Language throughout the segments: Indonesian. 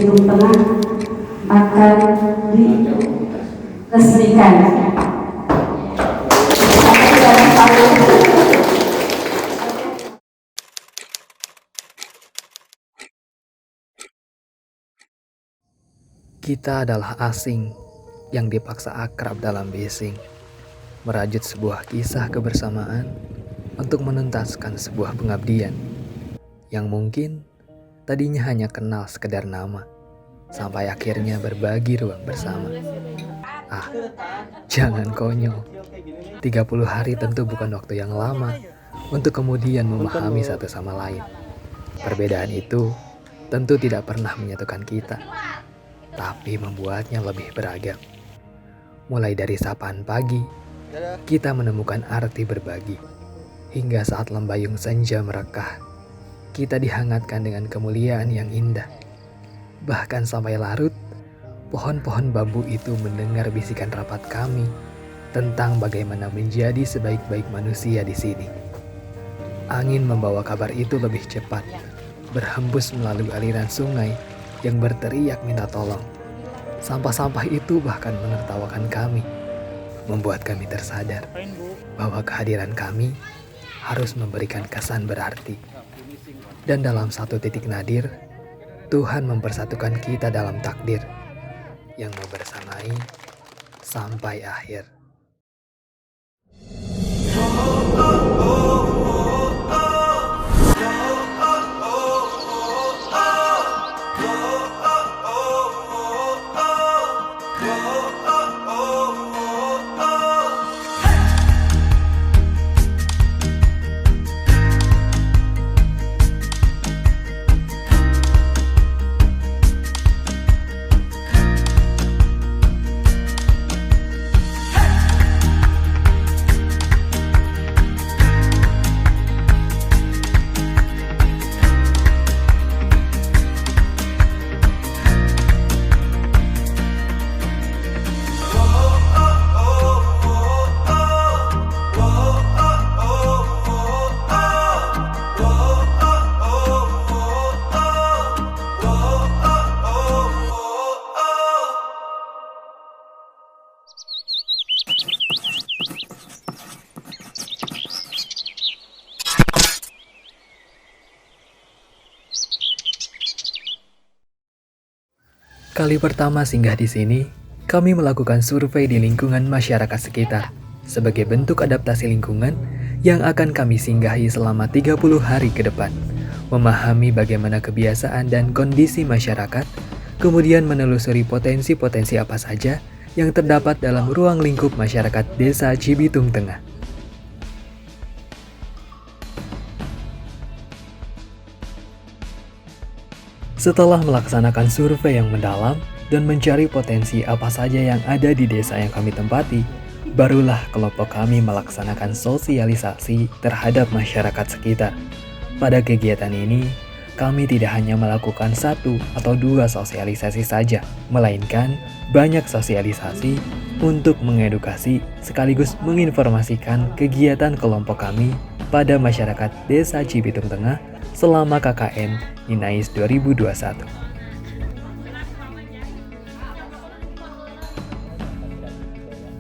Cibitung Tengah akan diresmikan. Kita adalah asing yang dipaksa akrab dalam bising, merajut sebuah kisah kebersamaan untuk menuntaskan sebuah pengabdian yang mungkin tadinya hanya kenal sekedar nama, sampai akhirnya berbagi ruang bersama. Jangan konyol. 30 hari tentu bukan waktu yang lama untuk kemudian memahami satu sama lain. Perbedaan itu tentu tidak pernah menyatukan kita, tapi membuatnya lebih beragam. Mulai dari sapaan pagi, kita menemukan arti berbagi. Hingga saat lembayung senja merekah, kita dihangatkan dengan kemuliaan yang indah. Bahkan sampai larut, pohon-pohon bambu itu mendengar bisikan rapat kami tentang bagaimana menjadi sebaik-baik manusia di sini. Angin membawa kabar itu lebih cepat, berhembus melalui aliran sungai yang berteriak minta tolong. Sampah-sampah itu bahkan menertawakan kami, membuat kami tersadar bahwa kehadiran kami harus memberikan kesan berarti. Dan dalam satu titik nadir, Tuhan mempersatukan kita dalam takdir yang membersamai sampai akhir. Kali pertama singgah di sini, kami melakukan survei di lingkungan masyarakat sekitar sebagai bentuk adaptasi lingkungan yang akan kami singgahi selama 30 hari ke depan. Memahami bagaimana kebiasaan dan kondisi masyarakat, kemudian menelusuri potensi-potensi apa saja yang terdapat dalam ruang lingkup masyarakat Desa Cibitung Tengah. Setelah melaksanakan survei yang mendalam dan mencari potensi apa saja yang ada di desa yang kami tempati, barulah kelompok kami melaksanakan sosialisasi terhadap masyarakat sekitar. Pada kegiatan ini, kami tidak hanya melakukan 1 atau 2 sosialisasi saja, melainkan banyak sosialisasi untuk mengedukasi sekaligus menginformasikan kegiatan kelompok kami pada masyarakat Desa Cibitung Tengah selama KKN Ninais 2021.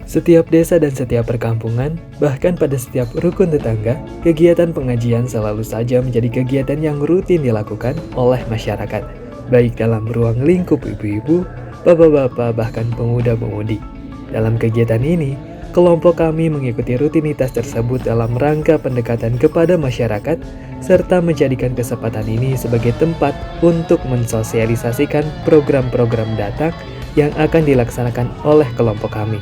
Setiap desa dan setiap perkampungan, bahkan pada setiap rukun tetangga, kegiatan pengajian selalu saja menjadi kegiatan yang rutin dilakukan oleh masyarakat, baik dalam ruang lingkup ibu-ibu, bapak-bapak, bahkan pemuda-pemudi. Dalam kegiatan ini, kelompok kami mengikuti rutinitas tersebut dalam rangka pendekatan kepada masyarakat, serta menjadikan kesempatan ini sebagai tempat untuk mensosialisasikan program-program datang yang akan dilaksanakan oleh kelompok kami.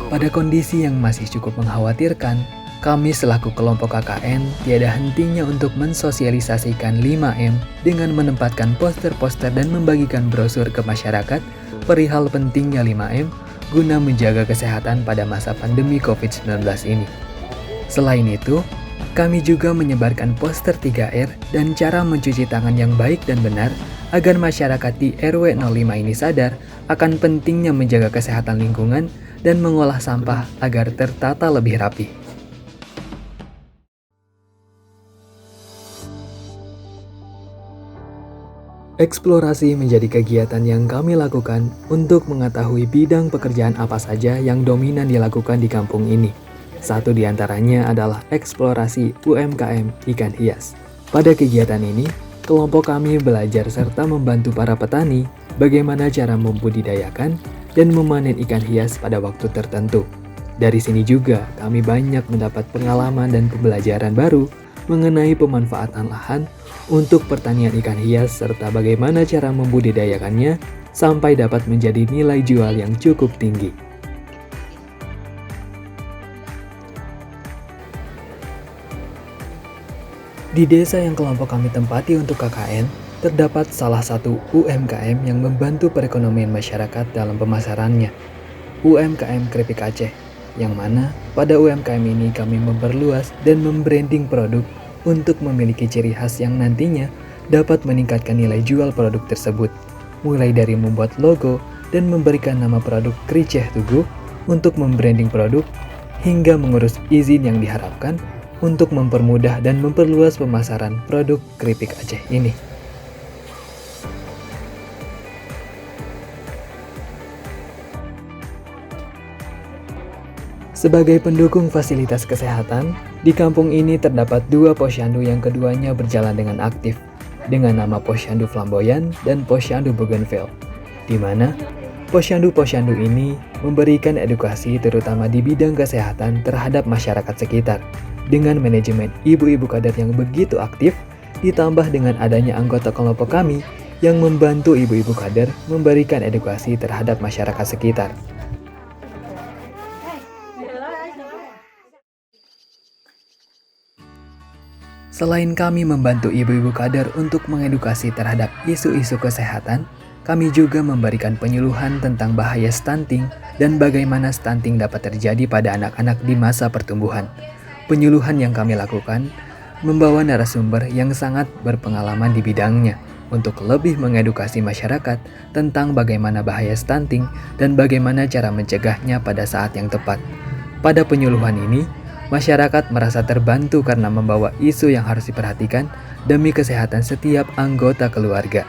Pada kondisi yang masih cukup mengkhawatirkan, kami selaku kelompok KKN tiada hentinya untuk mensosialisasikan 5M dengan menempatkan poster-poster dan membagikan brosur ke masyarakat perihal pentingnya 5M guna menjaga kesehatan pada masa pandemi COVID-19 ini. Selain itu, kami juga menyebarkan poster 3R dan cara mencuci tangan yang baik dan benar agar masyarakat di RW 05 ini sadar akan pentingnya menjaga kesehatan lingkungan dan mengolah sampah agar tertata lebih rapi. Eksplorasi menjadi kegiatan yang kami lakukan untuk mengetahui bidang pekerjaan apa saja yang dominan dilakukan di kampung ini. Satu di antaranya adalah eksplorasi UMKM ikan hias. Pada kegiatan ini, kelompok kami belajar serta membantu para petani bagaimana cara membudidayakan dan memanen ikan hias pada waktu tertentu. Dari sini juga kami banyak mendapat pengalaman dan pembelajaran baru mengenai pemanfaatan lahan untuk pertanian ikan hias serta bagaimana cara membudidayakannya sampai dapat menjadi nilai jual yang cukup tinggi. Di desa yang kelompok kami tempati untuk KKN, terdapat salah satu UMKM yang membantu perekonomian masyarakat dalam pemasarannya, UMKM Keripik Aceh, yang mana pada UMKM ini kami memperluas dan membranding produk untuk memiliki ciri khas yang nantinya dapat meningkatkan nilai jual produk tersebut, mulai dari membuat logo dan memberikan nama produk Kriceh Tugu untuk membranding produk, hingga mengurus izin yang diharapkan untuk mempermudah dan memperluas pemasaran produk keripik Aceh ini. Sebagai pendukung fasilitas kesehatan, di kampung ini terdapat 2 posyandu yang keduanya berjalan dengan aktif, dengan nama Posyandu Flamboyan dan Posyandu Bougainville, di mana posyandu-posyandu ini memberikan edukasi terutama di bidang kesehatan terhadap masyarakat sekitar, dengan manajemen ibu-ibu kader yang begitu aktif, ditambah dengan adanya anggota kelompok kami yang membantu ibu-ibu kader memberikan edukasi terhadap masyarakat sekitar. Selain kami membantu ibu-ibu kader untuk mengedukasi terhadap isu-isu kesehatan, kami juga memberikan penyuluhan tentang bahaya stunting dan bagaimana stunting dapat terjadi pada anak-anak di masa pertumbuhan. Penyuluhan yang kami lakukan membawa narasumber yang sangat berpengalaman di bidangnya untuk lebih mengedukasi masyarakat tentang bagaimana bahaya stunting dan bagaimana cara mencegahnya pada saat yang tepat. Pada penyuluhan ini, masyarakat merasa terbantu karena membawa isu yang harus diperhatikan demi kesehatan setiap anggota keluarga.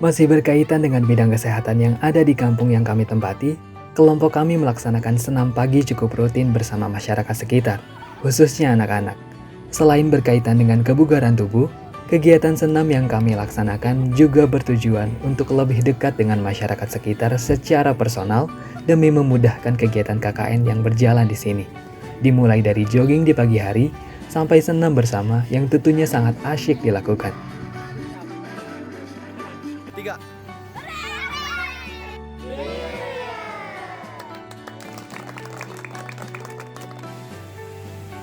Masih berkaitan dengan bidang kesehatan yang ada di kampung yang kami tempati, kelompok kami melaksanakan senam pagi cukup rutin bersama masyarakat sekitar, khususnya anak-anak. Selain berkaitan dengan kebugaran tubuh, kegiatan senam yang kami laksanakan juga bertujuan untuk lebih dekat dengan masyarakat sekitar secara personal demi memudahkan kegiatan KKN yang berjalan di sini. Dimulai dari jogging di pagi hari sampai senam bersama yang tentunya sangat asyik dilakukan.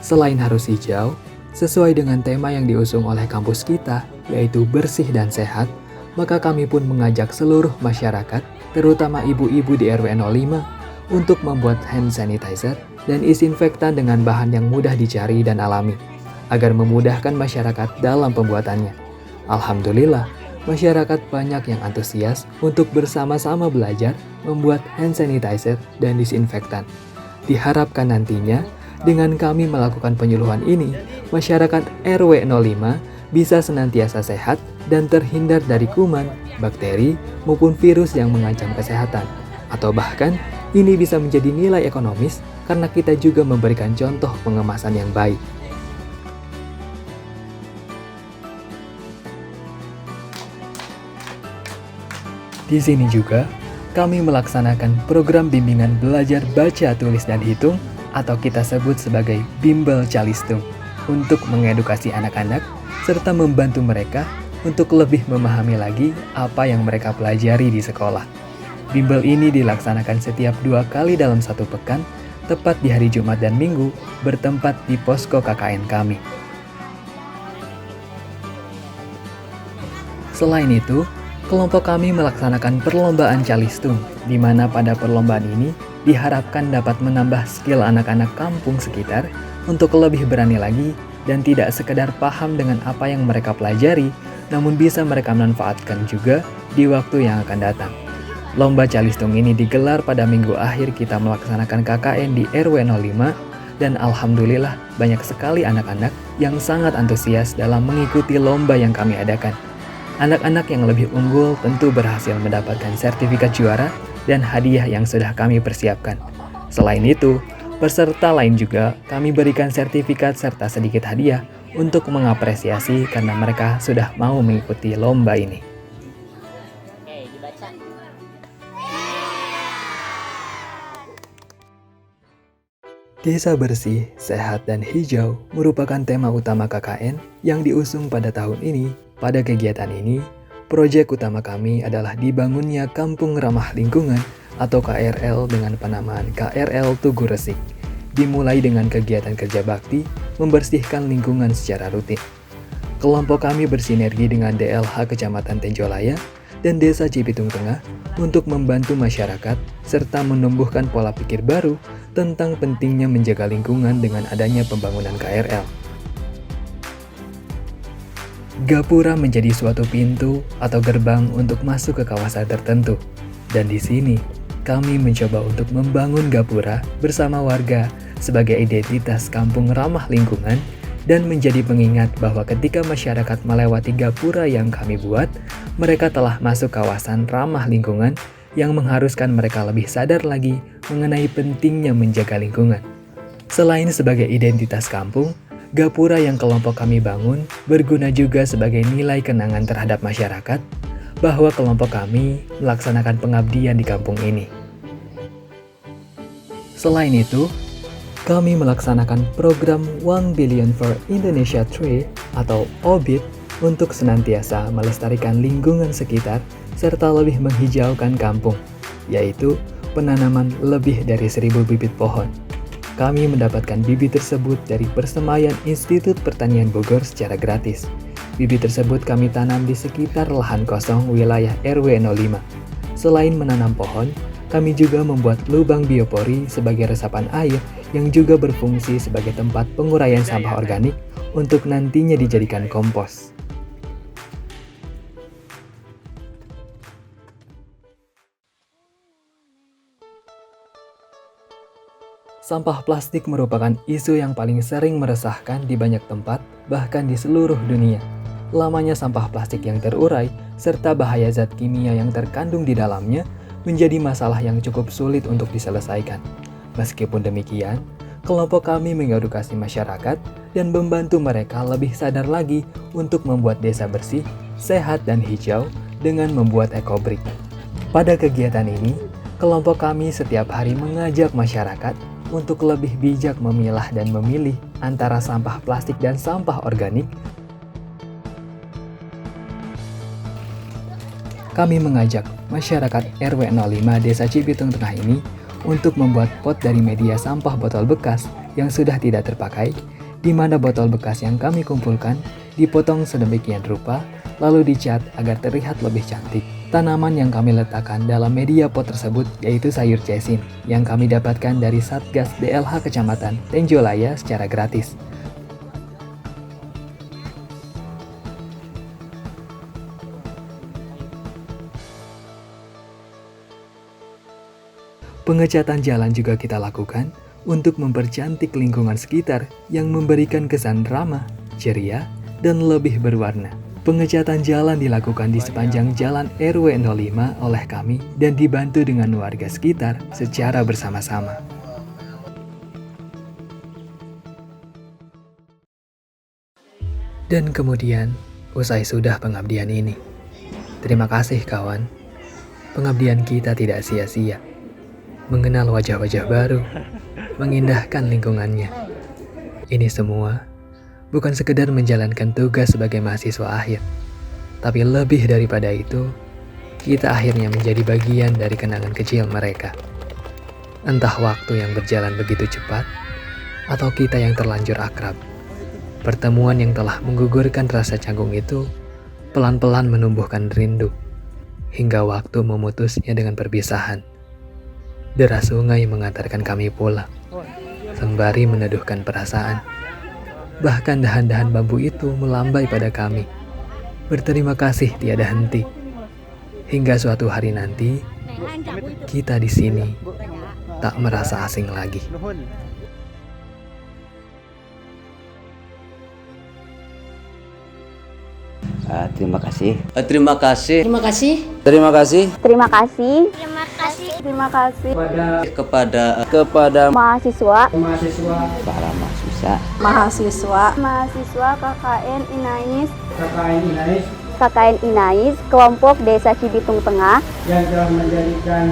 Selain harus hijau, sesuai dengan tema yang diusung oleh kampus kita, yaitu bersih dan sehat, maka kami pun mengajak seluruh masyarakat, terutama ibu-ibu di RW 05, untuk membuat hand sanitizer dan disinfektan dengan bahan yang mudah dicari dan alami, agar memudahkan masyarakat dalam pembuatannya. Alhamdulillah, masyarakat banyak yang antusias untuk bersama-sama belajar membuat hand sanitizer dan disinfektan. Diharapkan nantinya, dengan kami melakukan penyuluhan ini, masyarakat RW 05 bisa senantiasa sehat dan terhindar dari kuman, bakteri, maupun virus yang mengancam kesehatan. Atau bahkan, ini bisa menjadi nilai ekonomis karena kita juga memberikan contoh pengemasan yang baik. Di sini juga, kami melaksanakan program bimbingan belajar baca, tulis, dan hitung atau kita sebut sebagai Bimbel Calistung untuk mengedukasi anak-anak serta membantu mereka untuk lebih memahami lagi apa yang mereka pelajari di sekolah. Bimbel ini dilaksanakan setiap 2 kali dalam 1 pekan, tepat di hari Jumat dan Minggu, bertempat di posko KKN kami. Selain itu, kelompok kami melaksanakan perlombaan Calistung, di mana pada perlombaan ini diharapkan dapat menambah skill anak-anak kampung sekitar untuk lebih berani lagi dan tidak sekedar paham dengan apa yang mereka pelajari, namun bisa mereka manfaatkan juga di waktu yang akan datang. Lomba Calistung ini digelar pada minggu akhir kita melaksanakan KKN di RW 05 Dan alhamdulillah banyak sekali anak-anak yang sangat antusias dalam mengikuti lomba yang kami adakan. Anak-anak yang lebih unggul tentu berhasil mendapatkan sertifikat juara dan hadiah yang sudah kami persiapkan. Selain itu, peserta lain juga kami berikan sertifikat serta sedikit hadiah untuk mengapresiasi karena mereka sudah mau mengikuti lomba ini. Oke, dibaca. Desa bersih, sehat, dan hijau merupakan tema utama KKN yang diusung pada tahun ini. Pada kegiatan ini, proyek utama kami adalah dibangunnya Kampung Ramah Lingkungan atau KRL dengan penamaan KRL Tugu Resik. Dimulai dengan kegiatan kerja bakti, membersihkan lingkungan secara rutin. Kelompok kami bersinergi dengan DLH Kecamatan Tenjolaya dan Desa Cibitung Tengah untuk membantu masyarakat serta menumbuhkan pola pikir baru tentang pentingnya menjaga lingkungan dengan adanya pembangunan KRL. Gapura menjadi suatu pintu atau gerbang untuk masuk ke kawasan tertentu. Dan di sini, kami mencoba untuk membangun Gapura bersama warga sebagai identitas kampung ramah lingkungan dan menjadi pengingat bahwa ketika masyarakat melewati Gapura yang kami buat, mereka telah masuk kawasan ramah lingkungan yang mengharuskan mereka lebih sadar lagi mengenai pentingnya menjaga lingkungan. Selain sebagai identitas kampung, Gapura yang kelompok kami bangun berguna juga sebagai nilai kenangan terhadap masyarakat bahwa kelompok kami melaksanakan pengabdian di kampung ini. Selain itu, kami melaksanakan program 1 Billion for Indonesia Tree atau OBIT untuk senantiasa melestarikan lingkungan sekitar serta lebih menghijaukan kampung, yaitu penanaman lebih dari 1.000 bibit pohon. Kami mendapatkan bibit tersebut dari Persemayan Institut Pertanian Bogor secara gratis. Bibit tersebut kami tanam di sekitar lahan kosong wilayah RW 05. Selain menanam pohon, kami juga membuat lubang biopori sebagai resapan air yang juga berfungsi sebagai tempat penguraian sampah organik untuk nantinya dijadikan kompos. Sampah plastik merupakan isu yang paling sering meresahkan di banyak tempat, bahkan di seluruh dunia. Lamanya sampah plastik yang terurai, serta bahaya zat kimia yang terkandung di dalamnya, menjadi masalah yang cukup sulit untuk diselesaikan. Meskipun demikian, kelompok kami mengedukasi masyarakat dan membantu mereka lebih sadar lagi untuk membuat desa bersih, sehat, dan hijau dengan membuat ekobrik. Pada kegiatan ini, kelompok kami setiap hari mengajak masyarakat untuk lebih bijak memilah dan memilih antara sampah plastik dan sampah organik. Kami mengajak masyarakat RW 05 Desa Cibitung Tengah ini untuk membuat pot dari media sampah botol bekas yang sudah tidak terpakai, di mana botol bekas yang kami kumpulkan dipotong sedemikian rupa, lalu dicat agar terlihat lebih cantik. Tanaman yang kami letakkan dalam media pot tersebut yaitu sayur cesin yang kami dapatkan dari Satgas DLH Kecamatan Tenjolaya secara gratis. Pengecatan jalan juga kita lakukan untuk mempercantik lingkungan sekitar yang memberikan kesan ramah, ceria, dan lebih berwarna. Pengecatan jalan dilakukan di sepanjang jalan RW 05 oleh kami dan dibantu dengan warga sekitar secara bersama-sama. Dan kemudian, usai sudah pengabdian ini. Terima kasih kawan, pengabdian kita tidak sia-sia. Mengenal wajah-wajah baru, mengindahkan lingkungannya. Ini semua bukan sekedar menjalankan tugas sebagai mahasiswa akhir, tapi lebih daripada itu, kita akhirnya menjadi bagian dari kenangan kecil mereka. Entah waktu yang berjalan begitu cepat, atau kita yang terlanjur akrab. Pertemuan yang telah menggugurkan rasa canggung itu, pelan-pelan menumbuhkan rindu, hingga waktu memutusnya dengan perpisahan. Deras sungai mengantarkan kami pulang, sembari meneduhkan perasaan. Bahkan dahan-dahan bambu itu melambai pada kami. Berterima kasih tiada henti. Hingga suatu hari nanti, kita di sini tak merasa asing lagi. Terima kasih. Terima kasih. Terima kasih. Terima kasih. Terima kasih. Terima kasih. Terima kasih. Kepada Mahasiswa. Para mahasiswa. Mahasiswa KKN Inais. Kelompok Desa Cibitung Tengah. Yang telah menjadikan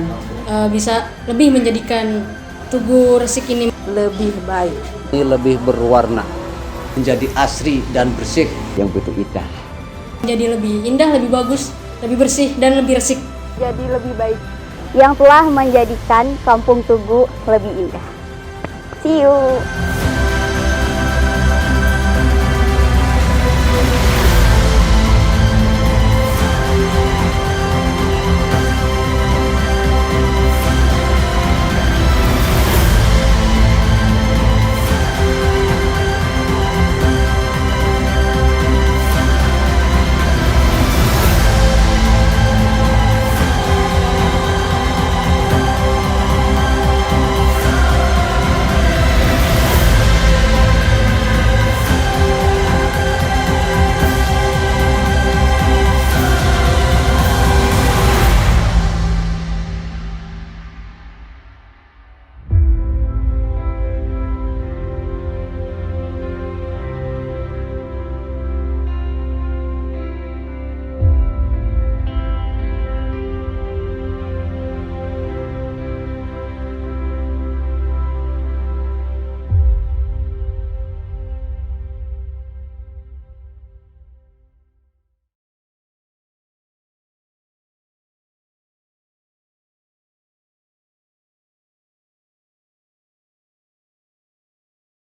Bisa lebih menjadikan Tugu Resik ini lebih baik, Ini lebih berwarna. menjadi asri dan bersih. Yang begitu indah. menjadi lebih indah, lebih bagus, lebih bersih, dan lebih resik. Jadi lebih baik. Yang telah menjadikan Kampung Tugu lebih indah. See you.